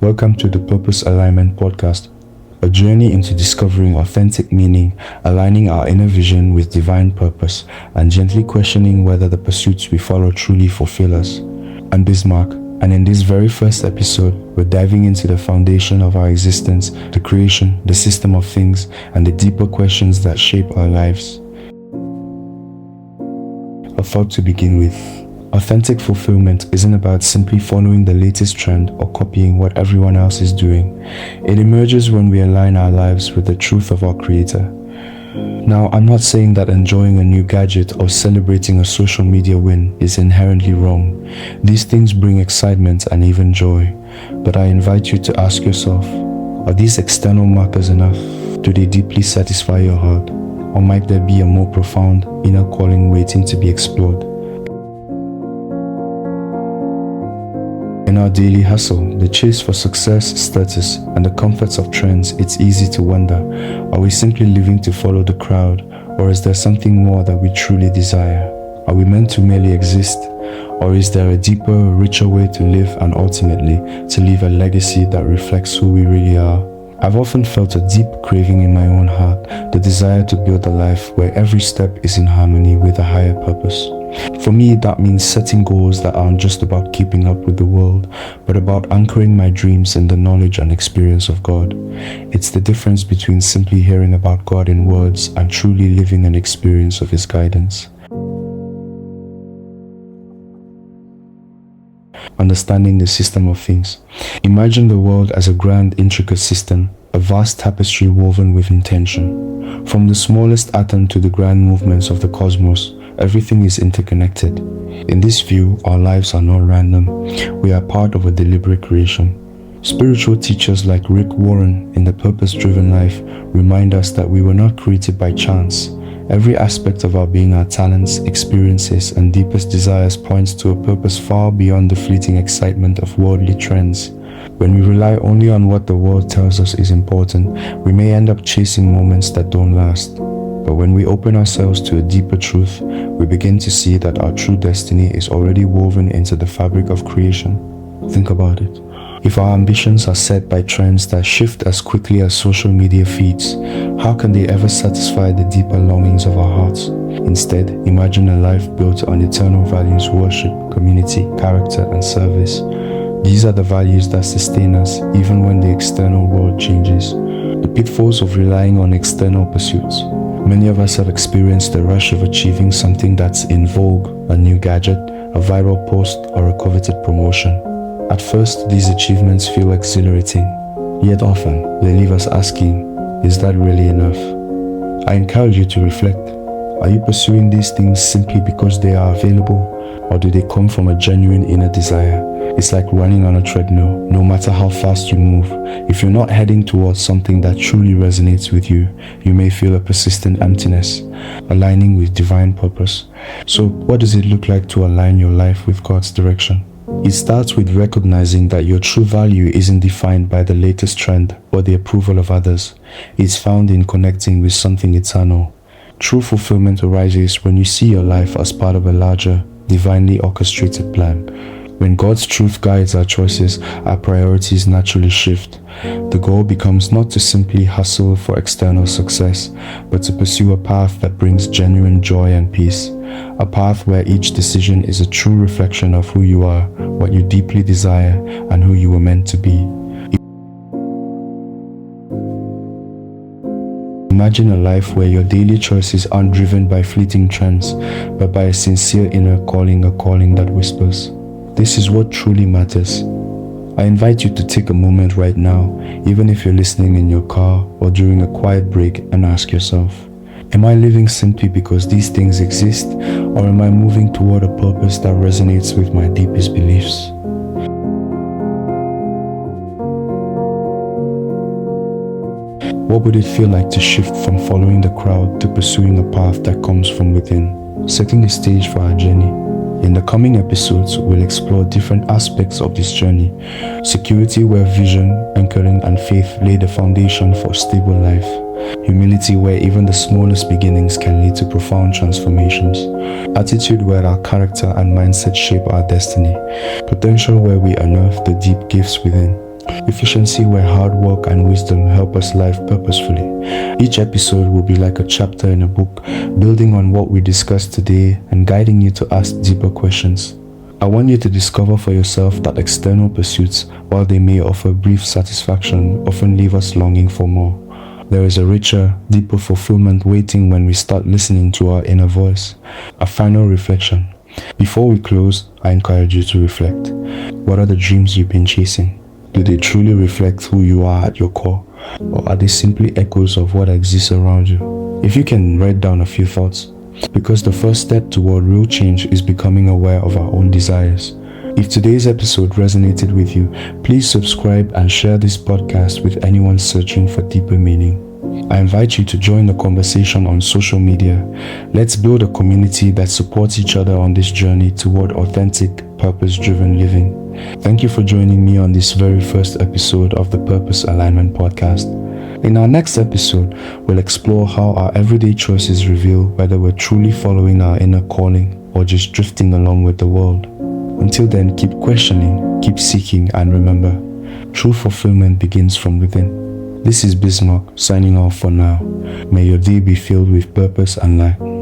Welcome to the Purpose Alignment Podcast, a journey into discovering authentic meaning, aligning our inner vision with divine purpose, and gently questioning whether the pursuits we follow truly fulfill us. I'm Bismarck, and in this very first episode, we're diving into the foundation of our existence, the creation, the system of things, and the deeper questions that shape our lives. A thought to begin with. Authentic fulfillment isn't about simply following the latest trend or copying what everyone else is doing. It emerges when we align our lives with the truth of our Creator. Now, I'm not saying that enjoying a new gadget or celebrating a social media win is inherently wrong. These things bring excitement and even joy. But I invite you to ask yourself, are these external markers enough? Do they deeply satisfy your heart? Or might there be a more profound inner calling waiting to be explored? In our daily hustle, the chase for success, status, and the comforts of trends, it's easy to wonder, are we simply living to follow the crowd, or is there something more that we truly desire? Are we meant to merely exist, or is there a deeper, richer way to live and ultimately to leave a legacy that reflects who we really are? I've often felt a deep craving in my own heart, the desire to build a life where every step is in harmony with a higher purpose. For me, that means setting goals that aren't just about keeping up with the world, but about anchoring my dreams in the knowledge and experience of God. It's the difference between simply hearing about God in words and truly living an experience of His guidance. Understanding the system of things. Imagine the world as a grand, intricate system, a vast tapestry woven with intention. From the smallest atom to the grand movements of the cosmos, everything is interconnected. In this view, our lives are not random. We are part of a deliberate creation. Spiritual teachers like Rick Warren in The Purpose-Driven Life remind us that we were not created by chance. Every aspect of our being, our talents, experiences, and deepest desires points to a purpose far beyond the fleeting excitement of worldly trends. When we rely only on what the world tells us is important, we may end up chasing moments that don't last. But when we open ourselves to a deeper truth, we begin to see that our true destiny is already woven into the fabric of creation. Think about it. If our ambitions are set by trends that shift as quickly as social media feeds, how can they ever satisfy the deeper longings of our hearts? Instead, imagine a life built on eternal values: worship, community, character, and service. These are the values that sustain us even when the external world changes. The pitfalls of relying on external pursuits. Many of us have experienced the rush of achieving something that's in vogue, a new gadget, a viral post, or a coveted promotion. At first, these achievements feel exhilarating, yet often they leave us asking, is that really enough? I encourage you to reflect. Are you pursuing these things simply because they are available, or do they come from a genuine inner desire? It's like running on a treadmill. No matter how fast you move, if you're not heading towards something that truly resonates with you, you may feel a persistent emptiness, aligning with divine purpose. So, what does it look like to align your life with God's direction? It starts with recognizing that your true value isn't defined by the latest trend or the approval of others. It's found in connecting with something eternal. True fulfillment arises when you see your life as part of a larger, divinely orchestrated plan. When God's truth guides our choices, our priorities naturally shift. The goal becomes not to simply hustle for external success, but to pursue a path that brings genuine joy and peace. A path where each decision is a true reflection of who you are, what you deeply desire, and who you were meant to be. Imagine a life where your daily choices aren't driven by fleeting trends, but by a sincere inner calling, a calling that whispers, "This is what truly matters." I invite you to take a moment right now, even if you're listening in your car or during a quiet break, and ask yourself, am I living simply because these things exist, or am I moving toward a purpose that resonates with my deepest beliefs? What would it feel like to shift from following the crowd to pursuing a path that comes from within? Setting the stage for our journey. In the coming episodes, we'll explore different aspects of this journey. Security, where vision, anchoring, and faith lay the foundation for a stable life. Humility, where even the smallest beginnings can lead to profound transformations. Attitude, where our character and mindset shape our destiny. Potential, where we unearth the deep gifts within. efficiency where hard work and wisdom help us live purposefully. Each episode will be like a chapter in a book, building on what we discussed today and guiding you to ask deeper questions. I want you to discover for yourself that external pursuits, while they may offer brief satisfaction, often leave us longing for more. There is a richer, deeper fulfillment waiting when we start listening to our inner voice. A final reflection. Before we close, I encourage you to reflect. What are the dreams you've been chasing? Do they truly reflect who you are at your core? Or are they simply echoes of what exists around you? If you can write down a few thoughts, because the first step toward real change is becoming aware of our own desires. If today's episode resonated with you, please subscribe and share this podcast with anyone searching for deeper meaning. I invite you to join the conversation on social media. Let's build a community that supports each other on this journey toward authentic, purpose-driven living. Thank you for joining me on this very first episode of the Purpose Alignment Podcast. In our next episode, we'll explore how our everyday choices reveal whether we're truly following our inner calling or just drifting along with the world. Until then, keep questioning, keep seeking, and remember, true fulfillment begins from within. This is Bismarck signing off for now. May your day be filled with purpose and light.